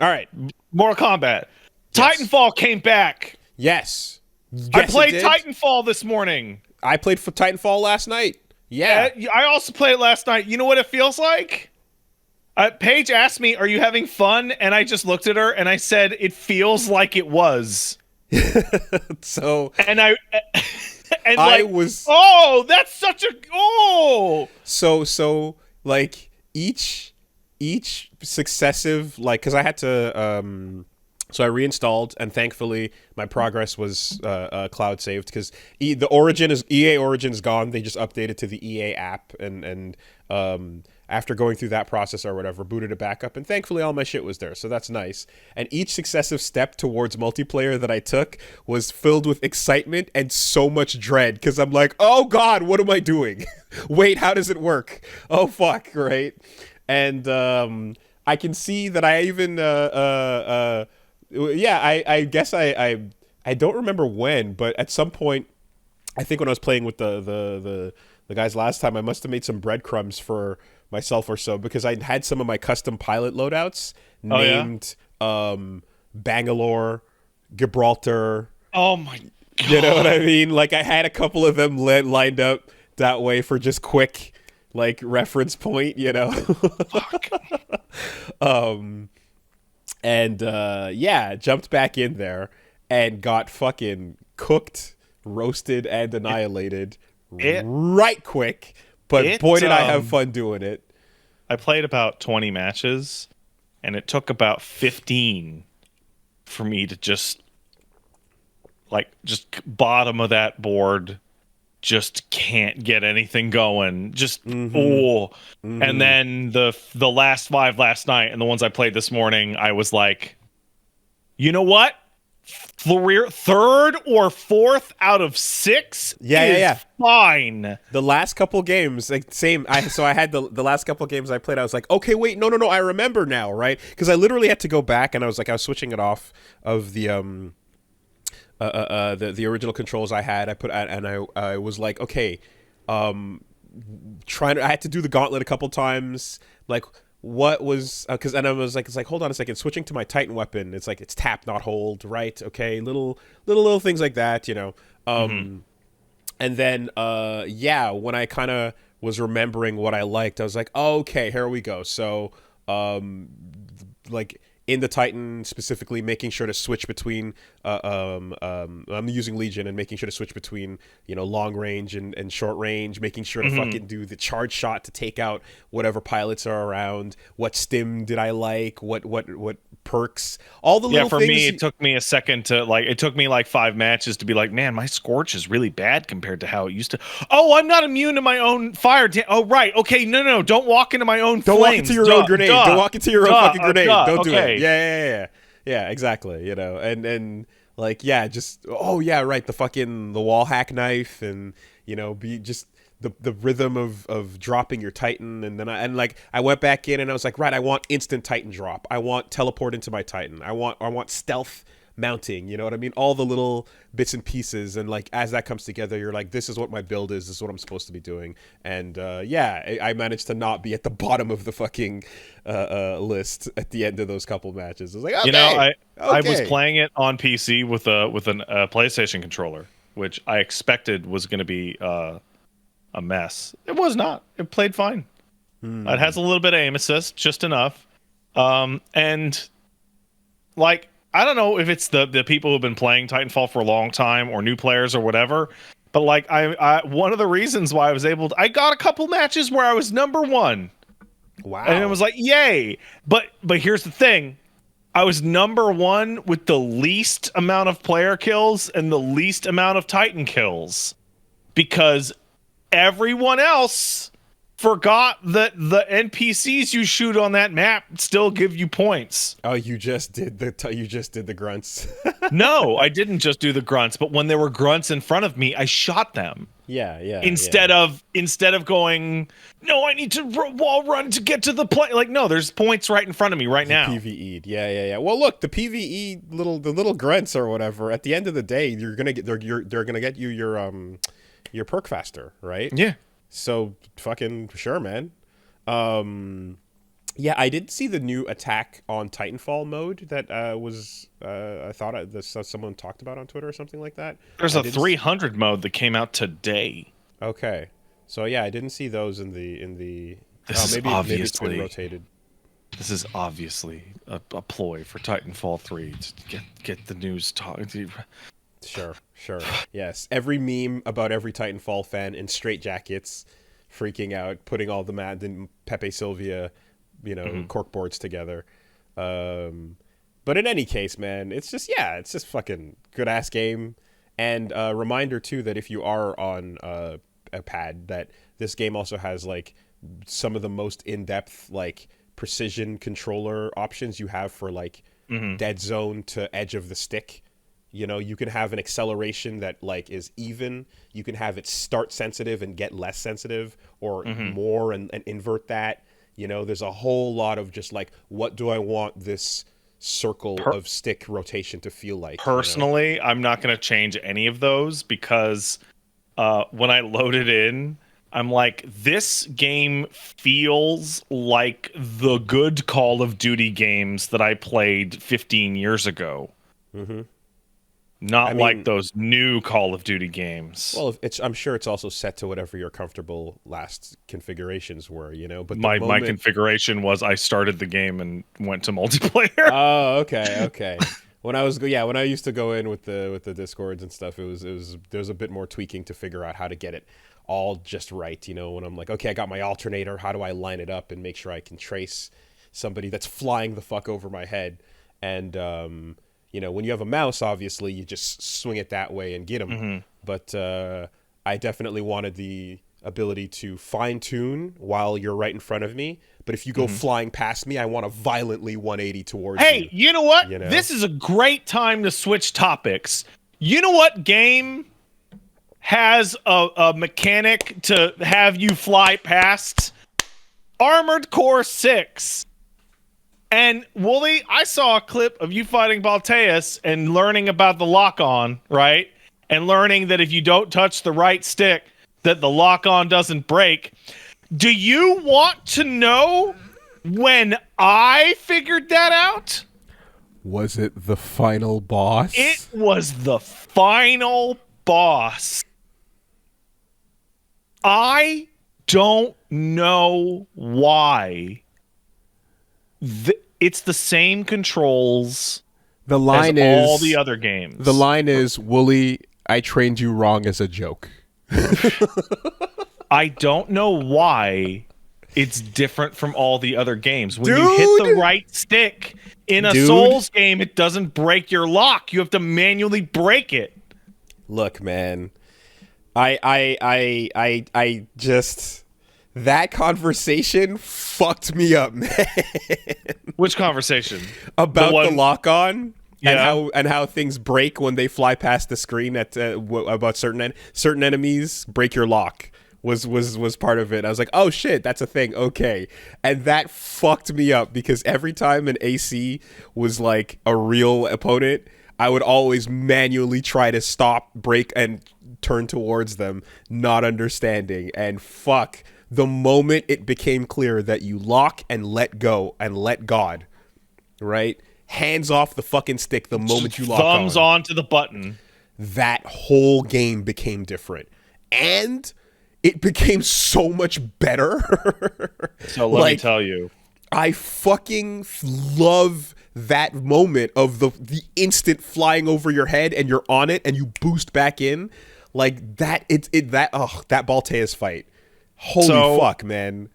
All right. Mortal Kombat. Yes. Titanfall came back. Yes. I Yes, it played did. Titanfall this morning. I played for Titanfall last night. Yeah. I also played it last night. You know what it feels like? Paige asked me, "Are you having fun?" And I just looked at her and I said, "It feels like it was." So And I and I like, was oh, that's such a oh. so like each successive, like, because I had to so I reinstalled, and thankfully my progress was cloud saved, because the origin is EA Origin is gone. They just updated to the EA app, and after going through that process or whatever, booted it back up, and thankfully all my shit was there, so that's nice. And each successive step towards multiplayer that I took was filled with excitement and so much dread, because I'm like, oh god, what am I doing? Wait, how does it work? Oh fuck, right? And I can see that I even yeah, I guess I don't remember when, but at some point, I think when I was playing with the guys last time, I must have made some breadcrumbs for myself or so, because I had some of my custom pilot loadouts Oh yeah. named Bangalore, Gibraltar. Oh my god. You know what I mean? Like, I had a couple of them lined up that way for just quick, like, reference point, you know? Fuck. And yeah, jumped back in there and got fucking cooked, roasted, and annihilated It right quick. But it boy, did I have fun doing it. I played about 20 matches, and it took about 15 for me to just bottom of that board, just can't get anything going. Just and then the last 5 last night and the ones I played this morning, I was like, you know what? Third or fourth out of 6 is fine. The last couple games, like, same. So I had the last couple games I played. I was like, okay, wait, no, I remember now, right? Because I literally had to go back, and I was switching it off of the the original controls I had. I was like, okay, I had to do the gauntlet a couple times, like. What was and I was like, it's like, hold on a second, switching to my Titan weapon, it's like, it's tap not hold, right? Okay, little things like that, you know. And then yeah, when I kind of was remembering what I liked, I was like, oh, okay, here we go. So like, in the Titan specifically, making sure to switch between I'm using Legion, and making sure to switch between, you know, long range and short range, making sure to fucking do the charge shot to take out whatever pilots are around. What stim did I like? What perks? All the little for things. me, it took me a second to it took me like 5 matches to be like, man, my scorch is really bad compared to how it used to. Oh, I'm not immune to my own fire. Oh, right. Okay, no, don't walk into my own Don't flames. walk into your own grenade. Don't walk into your own fucking grenade. Don't do okay. it. Yeah, exactly. You know, and like, yeah, just, oh yeah, right, the wall hack knife, and, you know, be just the rhythm of dropping your Titan. And then I went back in, and I was like, right, I want instant Titan drop. I want teleport into my Titan. I want stealth mounting, you know what I mean? All the little bits and pieces, and like, as that comes together, you're like, this is what my build is, this is what I'm supposed to be doing. And yeah, I managed to not be at the bottom of the fucking list at the end of those couple matches. I was like, okay, you know, I okay. was playing it on PC with a PlayStation controller, which I expected was going to be a mess. It was not. It played fine. It has a little bit of aim assist, just enough. And like, I don't know if it's the people who've been playing Titanfall for a long time, or new players or whatever, but like, I one of the reasons why I was able to, I got a couple matches where I was number 1. Wow. And it was like, yay. But here's the thing. I was number 1 with the least amount of player kills and the least amount of Titan kills, because everyone else forgot that the NPCs you shoot on that map still give you points. Oh, you just did the grunts. No, I didn't just do the grunts, but when there were grunts in front of me, I shot them. Yeah. Instead of going, no, I need to wall run to get to the play. Like, no, there's points right in front of me right now. PvE'd. Yeah. Well, look, the PvE the little grunts or whatever, at the end of the day, you're gonna get they're gonna get you your perk faster, right? Yeah. So fucking sure, man. Yeah, I did see the new attack on Titanfall mode that was I thought someone talked about on Twitter or something like that. There's I a didn't. 300 mode that came out today. Okay, so yeah, I didn't see those in the. This Oh, is maybe it's been obviously rotated. this is obviously a ploy for Titanfall 3 to get the news talking. Sure, sure. Yes, every meme about every Titanfall fan in straitjackets, freaking out, putting all the Mad and Pepe Sylvia, corkboards together. But in any case, man, it's just fucking good ass game. And a reminder too that if you are on a pad, that this game also has like some of the most in depth like precision controller options you have for like dead zone to edge of the stick. You can have an acceleration that like is even. You can have it start sensitive and get less sensitive, or more and invert that. There's a whole lot of just like, what do I want this circle of stick rotation to feel like? Personally, I'm not going to change any of those because when I load it in, I'm like, this game feels like the good Call of Duty games that I played 15 years ago. Not like those new Call of Duty games. Well, I'm sure it's also set to whatever your comfortable last configurations were, But my configuration was I started the game and went to multiplayer. Oh, okay. When I used to go in with the Discords and stuff, there was a bit more tweaking to figure out how to get it all just right. When I'm like, okay, I got my alternator, how do I line it up and make sure I can trace somebody that's flying the fuck over my head? And when you have a mouse, obviously you just swing it that way and get them. But I definitely wanted the ability to fine tune while you're right in front of me. But if you go flying past me, I want to violently 180 towards you. Hey, you know what? This is a great time to switch topics. You know what game has a mechanic to have you fly past? Armored Core 6. And Wooly, I saw a clip of you fighting Balteus and learning about the lock-on, right? And learning that if you don't touch the right stick, that the lock-on doesn't break. Do you want to know when I figured that out? Was it the final boss? It was the final boss. I don't know why. It's the same controls the line as is all the other games. The line is, Wooly, I trained you wrong as a joke. I don't know why it's different from all the other games. When you hit the right stick in a Souls game, it doesn't break your lock. You have to manually break it. Look, man. I just that conversation fucked me up, man. Which conversation? About the lock-on? Yeah. And how things break when they fly past the screen about certain enemies break your lock was part of it. I was like, oh shit, that's a thing. Okay. And that fucked me up because every time an AC was like a real opponent, I would always manually try to stop, break, and turn towards them, not understanding. And fuck, the moment it became clear that you lock and let go and let God, right? Hands off the fucking stick the moment you lock on. Thumbs onto the button. That whole game became different. And it became so much better. So let me tell you. I fucking love that moment of the instant flying over your head and you're on it and you boost back in. Like that, that Balteus fight. Holy fuck, man.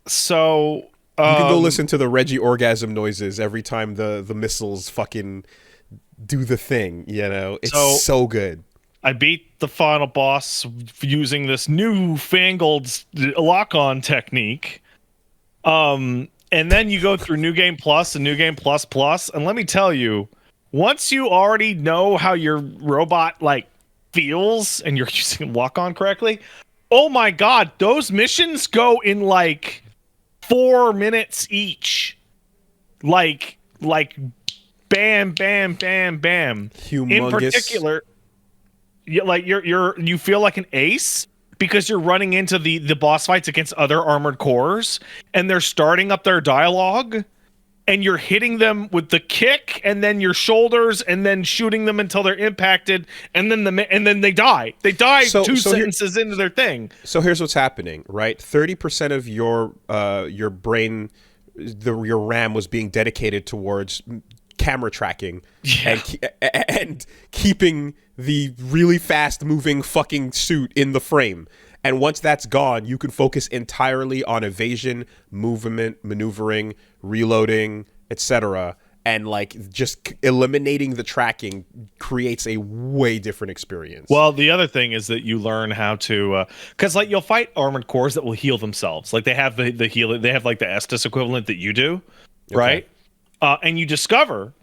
So you can go listen to the Reggie orgasm noises every time the missiles fucking do the thing, It's so good. I beat the final boss using this newfangled lock-on technique. And then you go through New Game Plus and New Game Plus Plus, and let me tell you, once you already know how your robot feels and you're using lock-on correctly, oh my god, those missions go in 4 minutes each. Like bam, bam, bam, bam. Humongous. In particular, you feel like an ace because you're running into the boss fights against other armored cores, and they're starting up their dialogue, and you're hitting them with the kick and then your shoulders and then shooting them until they're impacted, and then they die. They die two sentences into their thing. So here's what's happening, right? 30% of your brain, your RAM was being dedicated towards camera tracking and keeping the really fast moving fucking suit in the frame. And once that's gone, you can focus entirely on evasion, movement, maneuvering, reloading, etc. And like just eliminating the tracking creates a way different experience. Well, the other thing is that you learn how to, because like you'll fight armored cores that will heal themselves. Like they have the heal, they have like the Estus equivalent that you do, right? And you discover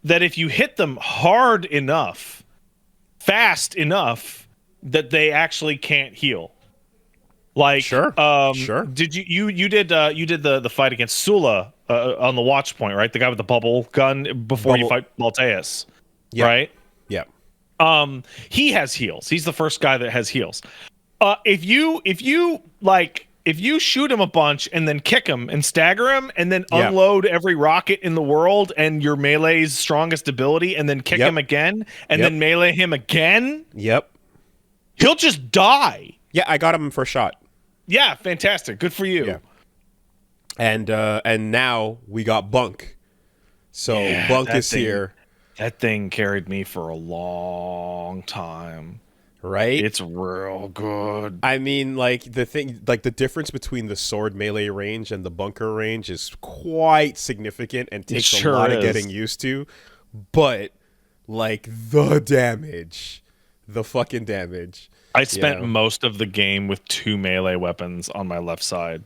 that if you hit them hard enough, fast enough, that they actually can't heal. Like sure. Did you did the fight against Sula on the watch point, right? The guy with the bubble gun before you fight Malteus, right? Yeah. He has heals. He's the first guy that has heals. If you shoot him a bunch and then kick him and stagger him and then unload every rocket in the world and your melee's strongest ability and then kick him again and then melee him again, he'll just die. Yeah, I got him in first shot. Yeah, fantastic. Good for you. Yeah. And now we got Bunk. So Bunk is here. That thing carried me for a long time. Right? It's real good. I mean, like the difference between the sword melee range and the bunker range is quite significant and takes a lot of getting used to. But like the fucking damage. I spent most of the game with 2 melee weapons on my left side.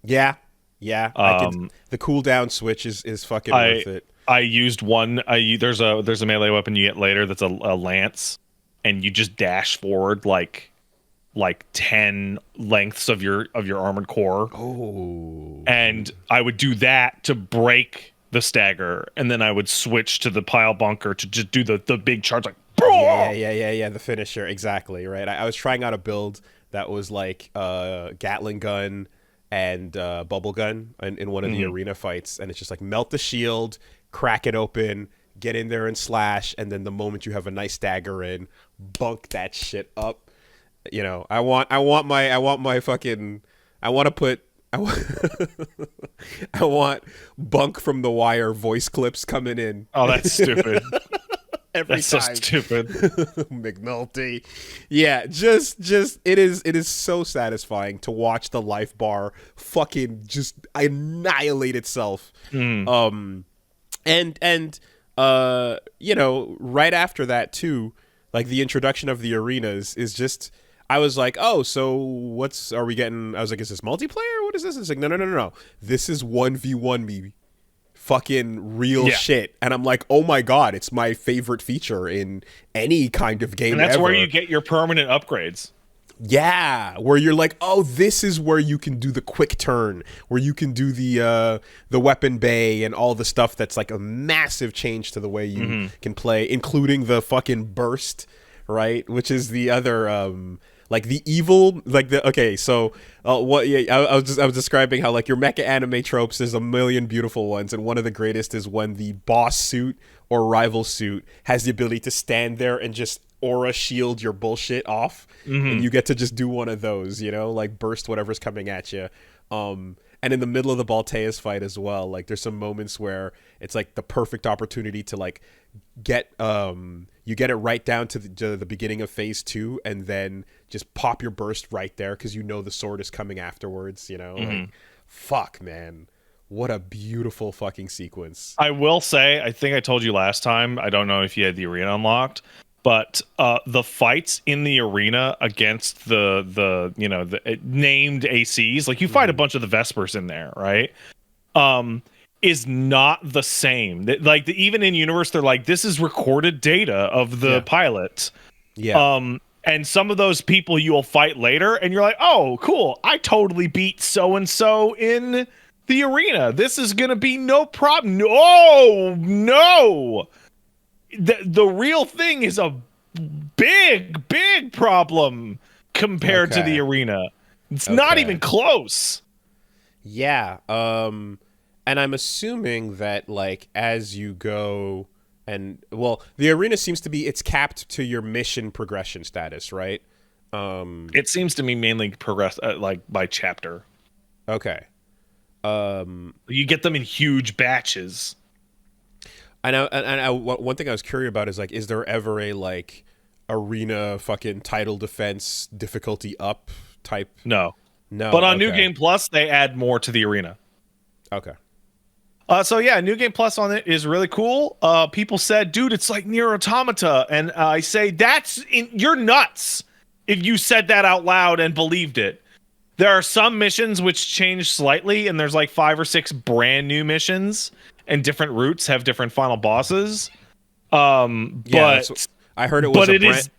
Yeah. The cooldown switch is fucking worth it. I used one. There's a melee weapon you get later that's a lance, and you just dash forward like 10 lengths of your armored core. Oh. And I would do that to break the stagger, and then I would switch to the pile bunker to just do the big charge like. Yeah. The finisher, exactly, right? I was trying out a build that was like Gatling gun and bubble gun in one of the arena fights, and it's just like melt the shield, crack it open, get in there and slash, and then the moment you have a nice stagger in, bunk that shit up. You know, I want Bunk from The Wire voice clips coming in. Oh, that's stupid. That's time. So stupid. McNulty. Yeah, just it is so satisfying to watch the life bar fucking just annihilate itself. And you know, right after that too, like the introduction of the arenas is just, I was like, oh, so are we getting, I was like, is this multiplayer? What is this? It's like, no. This is 1v1 me. Fucking real shit. And I'm like, oh my god, it's my favorite feature in any kind of game. And that's ever. where you get your permanent upgrades. Yeah, where you're like, oh, this is where you can do the quick turn, where you can do the weapon bay and all the stuff that's like a massive change to the way you can play, including the fucking burst, right? Which is the other like the evil, like the I was describing how like your mecha anime tropes, there's a million beautiful ones, and one of the greatest is when the boss suit or rival suit has the ability to stand there and just aura shield your bullshit off, and you get to just do one of those, you know, like burst whatever's coming at you. And in the middle of the Balteus fight as well, like there's some moments where it's like the perfect opportunity to like get you get it right down to the beginning of phase 2, and then just pop your burst right there because you know the sword is coming afterwards, you know. Like, fuck, man, what a beautiful fucking sequence. I will say, I think I told you last time, I don't know if you had the arena unlocked, but the fights in the arena against the named ACs, like you fight a bunch of the Vespers in there, right? Is not the same. Like even in universe, they're like, this is recorded data of the pilot. Yeah. And some of those people you will fight later, and you're like, oh, cool, I totally beat so and so in the arena. This is gonna be no problem. No. The real thing is a big problem compared to the Okay. arena. It's not even Okay. close. Yeah. And I'm assuming that like as you go and well, the arena seems to be it's capped to your mission progression status, right? It seems to me mainly progress like by chapter. Okay. You get them in huge batches. One thing I was curious about is like, is there ever a like arena fucking title defense difficulty up type? No. No. But on New Okay. Game Plus, they add more to the arena. Okay. So yeah, New Game Plus on it is really cool. People said, dude, it's like Nier Automata. And I say, you're nuts if you said that out loud and believed it. There are some missions which change slightly, and there's like 5 or 6 brand new missions, and different routes have different final bosses. Yeah, I heard it was but it is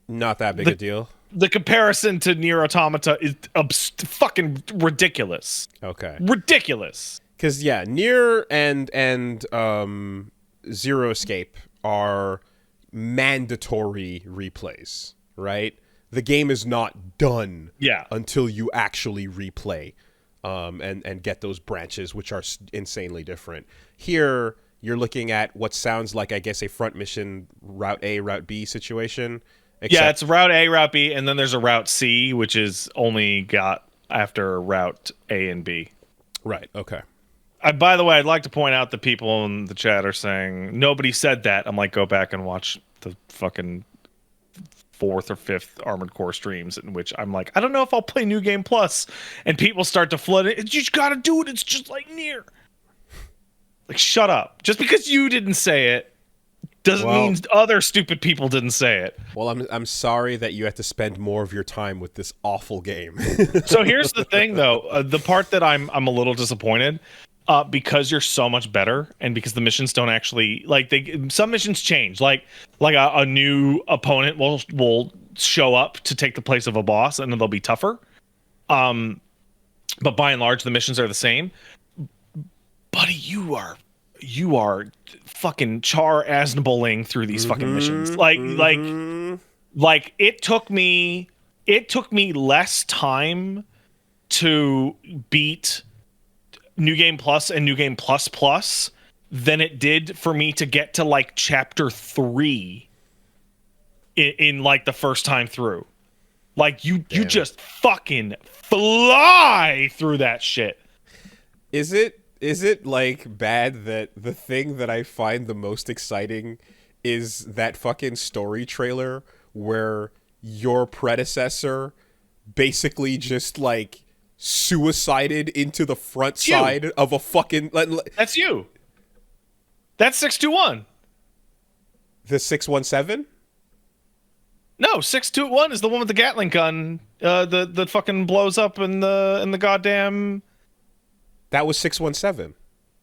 not that big a deal. the comparison to Nier Automata is fucking ridiculous. Okay. Ridiculous. Because yeah, Nier and Zero Escape are mandatory replays, right? The game is not done until you actually replay and get those branches, which are insanely different. Here, you're looking at what sounds like, I guess, a front mission Route A, Route B situation. Yeah, it's Route A, Route B, and then there's a Route C, which is only got after Route A and B. Right, okay. By the way, I'd like to point out that people in the chat are saying, nobody said that. I'm like, go back and watch the fucking 4th or 5th Armored Core streams in which I'm like, I don't know if I'll play New Game Plus. And people start to flood it. You just gotta do it. It's just like Nier. Like, shut up. Just because you didn't say it doesn't mean other stupid people didn't say it. Well, I'm sorry that you had to spend more of your time with this awful game. So here's the thing, though. The part that I'm a little disappointed, because you're so much better, and because the missions don't actually some missions change. Like a new opponent will show up to take the place of a boss, and they'll be tougher. But by and large, the missions are the same. Buddy, you are fucking Char Aznavoling through these fucking missions. Like it took me less time to beat New Game Plus and New Game Plus Plus than it did for me to get to like chapter 3 in like the first time through. Like you just fucking fly through that shit. Is it like bad that the thing that I find the most exciting is that fucking story trailer where your predecessor basically just like suicided into the front side of a fucking... That's you. That's 621. The 617? No, 621 is the one with the Gatling gun that fucking blows up in the goddamn... That was 617.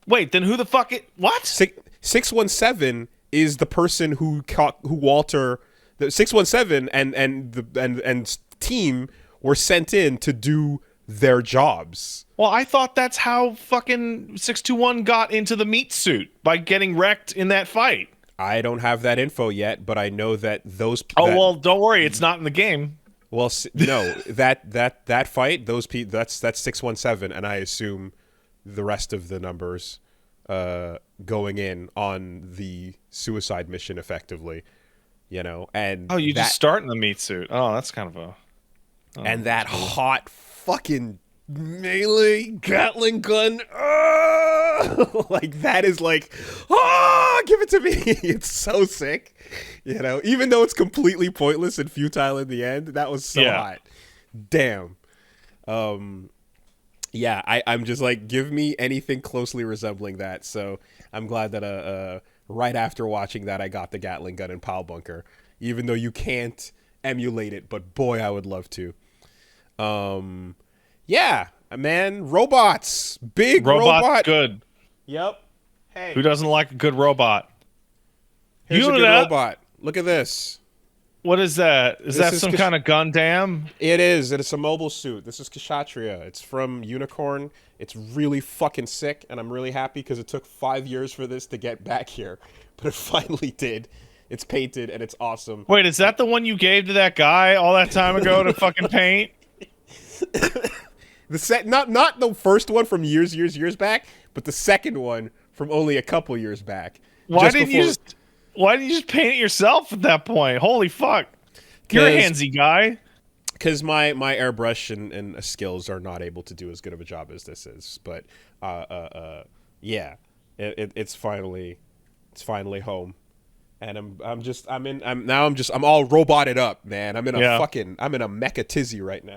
Wait, then who the fuck what? 617 is the person who Walter... The 617 and team were sent in to do their jobs. Well, I thought that's how fucking 621 got into the meat suit, by getting wrecked in that fight. I don't have that info yet, but I know that those... well, don't worry, it's not in the game. Well, no, that fight, that's 617, and I assume the rest of the numbers going in on the suicide mission effectively, and you just start in the meat suit. Oh, that's kind of and that hot fucking melee Gatling gun, like that is like, give it to me. It's so sick, even though it's completely pointless and futile in the end. That was so hot. Damn. Yeah, I'm just like, give me anything closely resembling that. So I'm glad that right after watching that, I got the Gatling gun in Pile Bunker, even though you can't emulate it. But boy, I would love to. Yeah, man, robots, big robot, good. Yep. Hey, who doesn't like a good robot? Here's a good robot. Look at this. What is that? Is that some kind of Gundam? It is. It's a mobile suit. This is Kshatriya. It's from Unicorn. It's really fucking sick, and I'm really happy because it took 5 years for this to get back here, but it finally did. It's painted and it's awesome. Wait, is that the one you gave to that guy all that time ago to fucking paint? The not the first one from years back, but the second one from only a couple years back. Why didn't you just paint it yourself at that point? Holy fuck. You're a handsy guy. Because my airbrush and skills are not able to do as good of a job as this is. But yeah, it's finally home. And I'm all roboted up, man. I'm in a mecha tizzy right now.